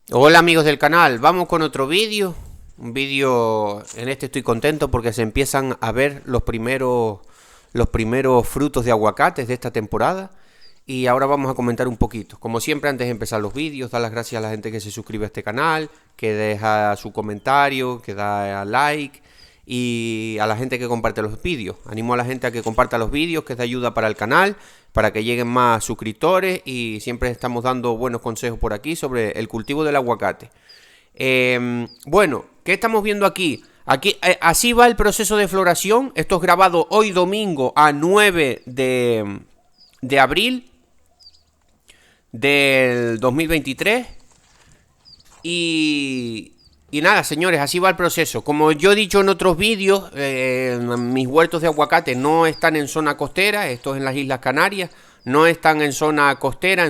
Hola amigos del canal, vamos con otro vídeo. Un vídeo, en este estoy contento porque se empiezan a ver los primeros frutos de aguacates de esta temporada. Y ahora vamos a comentar un poquito. Como siempre, antes de empezar los vídeos, dar las gracias a la gente que se suscribe a este canal, que deja su comentario, que da like, y a la gente que comparte los vídeos. Animo a la gente a que comparta los vídeos, que es de ayuda para el canal, para que lleguen más suscriptores, y siempre estamos dando buenos consejos por aquí sobre el cultivo del aguacate. Bueno, ¿qué estamos viendo aquí? Aquí así va el proceso de floración. Esto es grabado hoy domingo a 9 de abril del 2023. Y nada, señores, así va el proceso. Como yo he dicho en otros vídeos, mis huertos de aguacate no están en zona costera, esto es en las Islas Canarias, no están en zona costera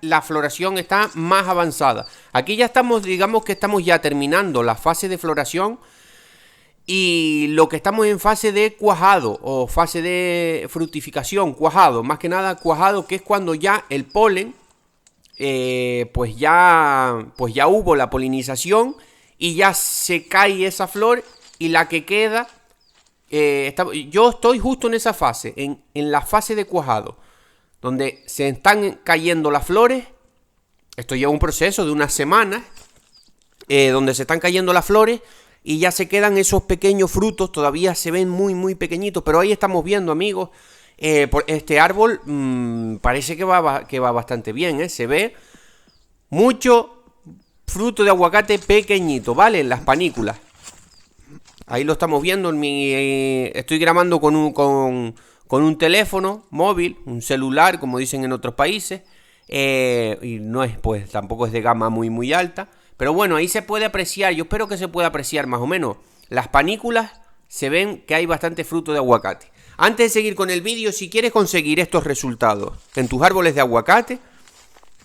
la floración está más avanzada. Aquí ya estamos, digamos que estamos ya terminando la fase de floración y lo que estamos en fase de cuajado o fase de fructificación, cuajado, más que nada cuajado, que es cuando ya el polen pues ya hubo la polinización y ya se cae esa flor y la que queda, yo estoy justo en esa fase, en la fase de cuajado, donde se están cayendo las flores. Esto lleva un proceso de unas semanas, donde se están cayendo las flores y ya se quedan esos pequeños frutos, todavía se ven muy muy pequeñitos, pero ahí estamos viendo, amigos. Por este árbol parece que va bastante bien, se ve mucho fruto de aguacate pequeñito, ¿vale? En las panículas. Ahí lo estamos viendo en estoy grabando con un teléfono móvil, un celular, como dicen en otros países. Y no es, pues, tampoco es de gama muy muy alta. Pero bueno, ahí se puede apreciar, yo espero que se pueda apreciar más o menos. Las panículas se ven que hay bastante fruto de aguacate. Antes de seguir con el vídeo, si quieres conseguir estos resultados en tus árboles de aguacate,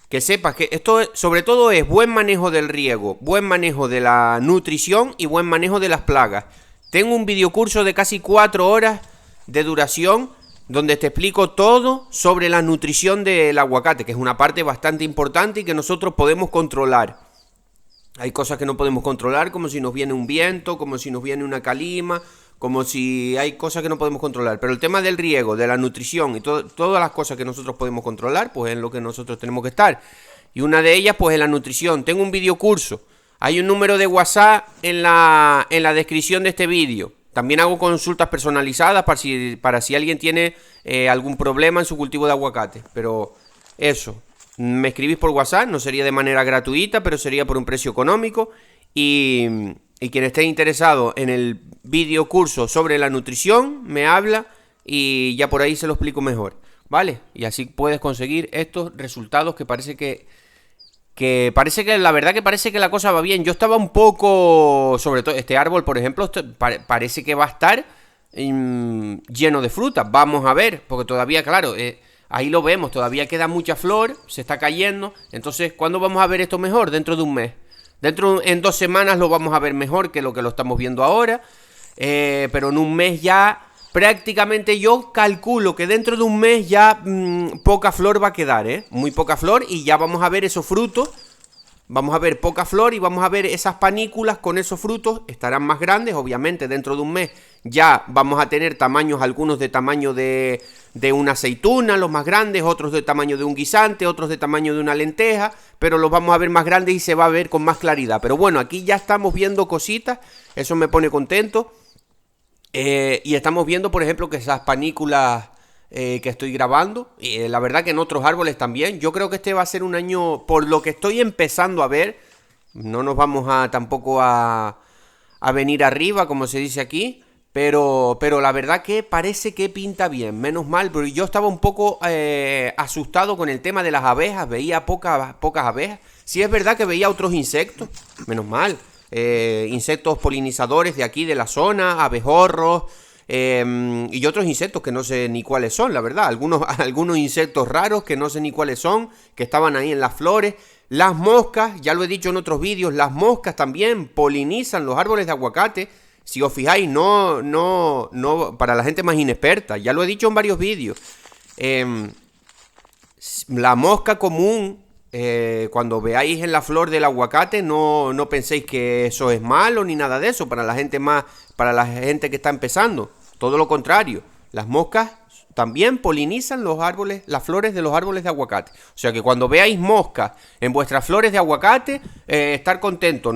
que sepas que esto sobre todo es buen manejo del riego, buen manejo de la nutrición y buen manejo de las plagas. Tengo un videocurso de casi 4 horas de duración donde te explico todo sobre la nutrición del aguacate, que es una parte bastante importante y que nosotros podemos controlar. Hay cosas que no podemos controlar, como si nos viene un viento, como si nos viene una calima, como si hay cosas que no podemos controlar. Pero el tema del riego, de la nutrición y todas las cosas que nosotros podemos controlar, pues es lo que nosotros tenemos que estar. Y una de ellas, pues es la nutrición. Tengo un videocurso. Hay un número de WhatsApp en la descripción de este vídeo. También hago consultas personalizadas para si alguien tiene algún problema en su cultivo de aguacate. Pero eso, me escribís por WhatsApp, no sería de manera gratuita, pero sería por un precio económico. Y quien esté interesado en el video curso sobre la nutrición, me habla y ya por ahí se lo explico mejor, ¿vale? Y así puedes conseguir estos resultados que parece que parece que la verdad que parece que la cosa va bien. Yo estaba un poco, sobre todo este árbol, por ejemplo, parece que va a estar lleno de fruta. Vamos a ver, porque todavía, claro, ahí lo vemos, todavía queda mucha flor, se está cayendo. Entonces, ¿cuándo vamos a ver esto mejor? Dentro de un mes. En 2 semanas lo vamos a ver mejor que lo estamos viendo ahora. Pero en un mes ya prácticamente yo calculo que dentro de un mes ya poca flor va a quedar, muy poca flor, y ya vamos a ver esos frutos. Vamos a ver poca flor y vamos a ver esas panículas con esos frutos. Estarán más grandes, obviamente dentro de un mes ya vamos a tener tamaños, algunos de tamaño de una aceituna, los más grandes, otros de tamaño de un guisante, otros de tamaño de una lenteja, pero los vamos a ver más grandes y se va a ver con más claridad. Pero bueno, aquí ya estamos viendo cositas, eso me pone contento. Y estamos viendo, por ejemplo, que esas panículas que estoy grabando, la verdad que en otros árboles también. Yo creo que este va a ser un año, por lo que estoy empezando a ver, no nos vamos tampoco a venir arriba, como se dice aquí, pero la verdad que parece que pinta bien, menos mal, pero yo estaba un poco asustado con el tema de las abejas, veía pocas abejas. Sí es verdad que veía otros insectos, menos mal. Insectos polinizadores de aquí, de la zona, abejorros y otros insectos que no sé ni cuáles son, la verdad. Algunos insectos raros que no sé ni cuáles son, que estaban ahí en las flores. Las moscas, ya lo he dicho en otros vídeos, las moscas también polinizan los árboles de aguacate. Si os fijáis, no, para la gente más inexperta, ya lo he dicho en varios vídeos. La mosca común Cuando veáis en la flor del aguacate, no penséis que eso es malo ni nada de eso para la gente para la gente que está empezando. Todo lo contrario, las moscas también polinizan los árboles, las flores de los árboles de aguacate. O sea que cuando veáis moscas en vuestras flores de aguacate, estar contentos.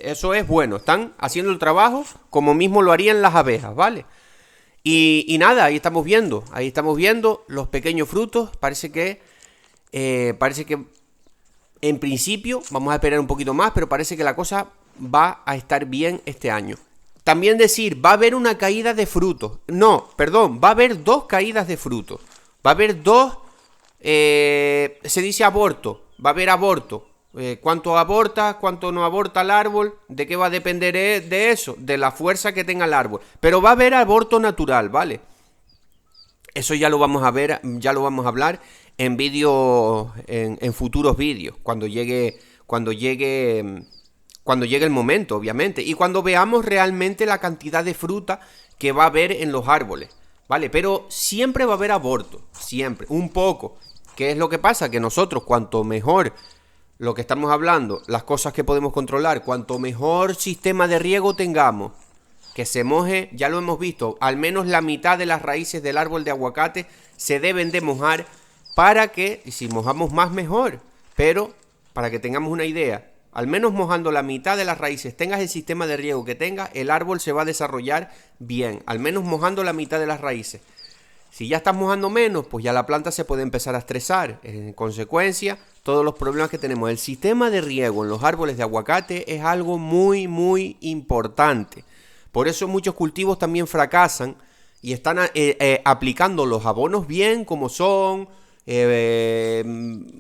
Eso es bueno. Están haciendo el trabajo como mismo lo harían las abejas, ¿vale? Y nada, ahí estamos viendo los pequeños frutos. Parece que en principio vamos a esperar un poquito más, pero parece que la cosa va a estar bien este año. También decir, va a haber una caída de frutos. No, perdón, va a haber 2 caídas de frutos. Va a haber 2, se dice aborto, va a haber aborto. ¿Cuánto aborta, cuánto no aborta el árbol? ¿De qué va a depender de eso? De la fuerza que tenga el árbol. Pero va a haber aborto natural, ¿vale? Eso ya lo vamos a ver, ya lo vamos a hablar en vídeos, en futuros vídeos, cuando llegue el momento, obviamente, y cuando veamos realmente la cantidad de fruta que va a haber en los árboles, ¿vale? Pero siempre va a haber aborto, siempre, un poco. ¿Qué es lo que pasa? Que nosotros, cuanto mejor lo que estamos hablando, las cosas que podemos controlar, cuanto mejor sistema de riego tengamos, que se moje, ya lo hemos visto, al menos la mitad de las raíces del árbol de aguacate se deben de mojar para que, y si mojamos más mejor, pero para que tengamos una idea, al menos mojando la mitad de las raíces, tengas el sistema de riego que tengas, el árbol se va a desarrollar bien, al menos mojando la mitad de las raíces. Si ya estás mojando menos, pues ya la planta se puede empezar a estresar. En consecuencia, todos los problemas que tenemos. El sistema de riego en los árboles de aguacate es algo muy, muy importante. Por eso muchos cultivos también fracasan y están aplicando los abonos bien como son,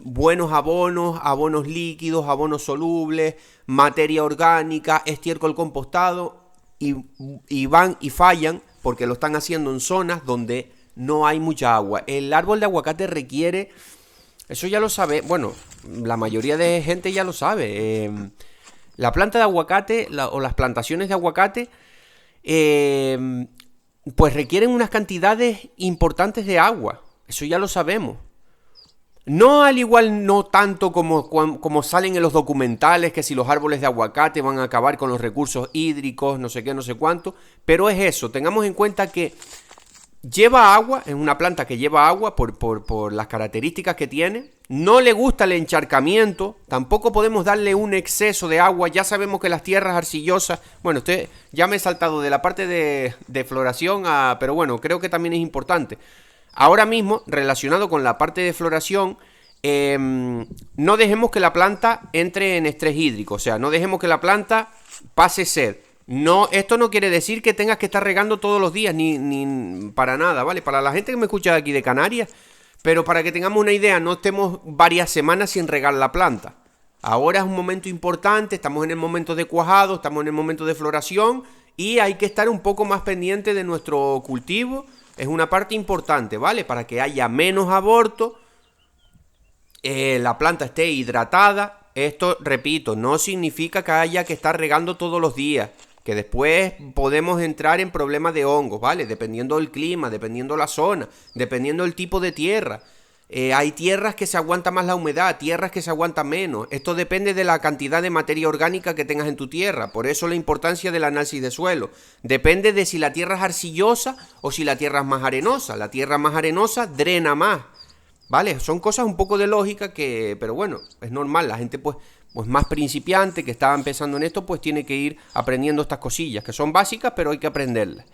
buenos abonos líquidos, abonos solubles, materia orgánica, estiércol compostado y van y fallan porque lo están haciendo en zonas donde no hay mucha agua. El árbol de aguacate requiere, eso ya lo sabe, bueno, la mayoría de gente ya lo sabe. La planta de aguacate o las plantaciones de aguacate pues requieren unas cantidades importantes de agua. Eso ya lo sabemos. No al igual, no tanto como salen en los documentales, que si los árboles de aguacate van a acabar con los recursos hídricos, no sé qué, no sé cuánto. Pero es eso, tengamos en cuenta que lleva agua, es una planta que lleva agua por las características que tiene. No le gusta el encharcamiento, tampoco podemos darle un exceso de agua. Ya sabemos que las tierras arcillosas, bueno, ya me he saltado de la parte de floración pero bueno, creo que también es importante. Ahora mismo, relacionado con la parte de floración, no dejemos que la planta entre en estrés hídrico, o sea, no dejemos que la planta pase sed. No, esto no quiere decir que tengas que estar regando todos los días, ni para nada, ¿vale? Para la gente que me escucha aquí de Canarias, pero para que tengamos una idea, no estemos varias semanas sin regar la planta. Ahora es un momento importante, estamos en el momento de cuajado, estamos en el momento de floración y hay que estar un poco más pendiente de nuestro cultivo. Es una parte importante, ¿vale? Para que haya menos aborto, la planta esté hidratada. Esto, repito, no significa que haya que estar regando todos los días, que después podemos entrar en problemas de hongos, ¿vale? Dependiendo del clima, dependiendo la zona, dependiendo del tipo de tierra. Hay tierras que se aguanta más la humedad, tierras que se aguantan menos. Esto depende de la cantidad de materia orgánica que tengas en tu tierra. Por eso la importancia del análisis de suelo. Depende de si la tierra es arcillosa o si la tierra es más arenosa. La tierra más arenosa drena más, ¿vale? Son cosas un poco de lógica pero bueno, es normal. La gente pues más principiante que está empezando en esto, pues tiene que ir aprendiendo estas cosillas que son básicas, pero hay que aprenderlas.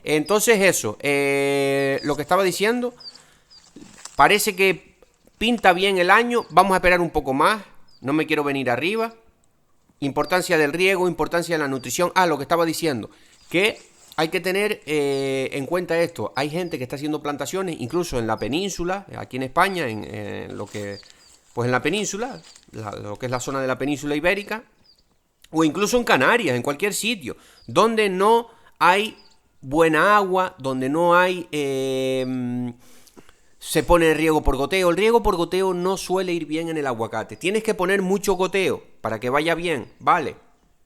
Entonces eso, lo que estaba diciendo, parece que pinta bien el año, vamos a esperar un poco más, no me quiero venir arriba. Importancia del riego, importancia de la nutrición. Lo que estaba diciendo, que hay que tener en cuenta esto. Hay gente que está haciendo plantaciones, incluso en la península, aquí en España, en la península, lo que es la zona de la península ibérica, o incluso en Canarias, en cualquier sitio, donde no hay buena agua, donde no hay... se pone el riego por goteo. El riego por goteo no suele ir bien en el aguacate. Tienes que poner mucho goteo para que vaya bien, ¿vale?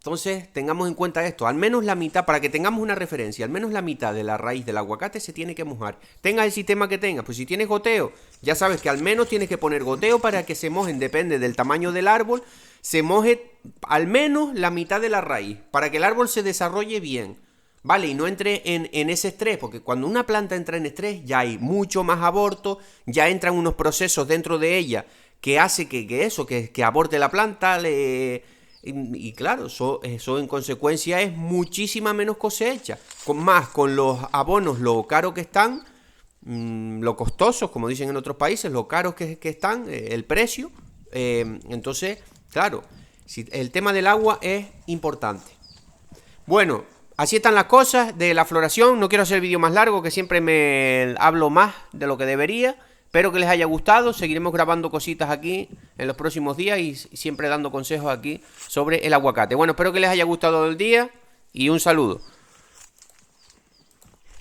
Entonces, tengamos en cuenta esto, al menos la mitad, para que tengamos una referencia, al menos la mitad de la raíz del aguacate se tiene que mojar. Tenga el sistema que tenga, pues si tienes goteo, ya sabes que al menos tienes que poner goteo para que se mojen, depende del tamaño del árbol, se moje al menos la mitad de la raíz, para que el árbol se desarrolle bien, ¿vale? Y no entre en ese estrés, porque cuando una planta entra en estrés ya hay mucho más aborto, ya entran unos procesos dentro de ella que hace que aborte la planta, y claro, eso en consecuencia es muchísima menos cosecha. Con los abonos, lo caro que están, lo costosos, como dicen en otros países, lo caros que están, el precio. Entonces, claro, el tema del agua es importante. Bueno, así están las cosas de la floración. No quiero hacer el vídeo más largo, que siempre me hablo más de lo que debería. Espero que les haya gustado. Seguiremos grabando cositas aquí en los próximos días y siempre dando consejos aquí sobre el aguacate. Bueno, espero que les haya gustado el día y un saludo.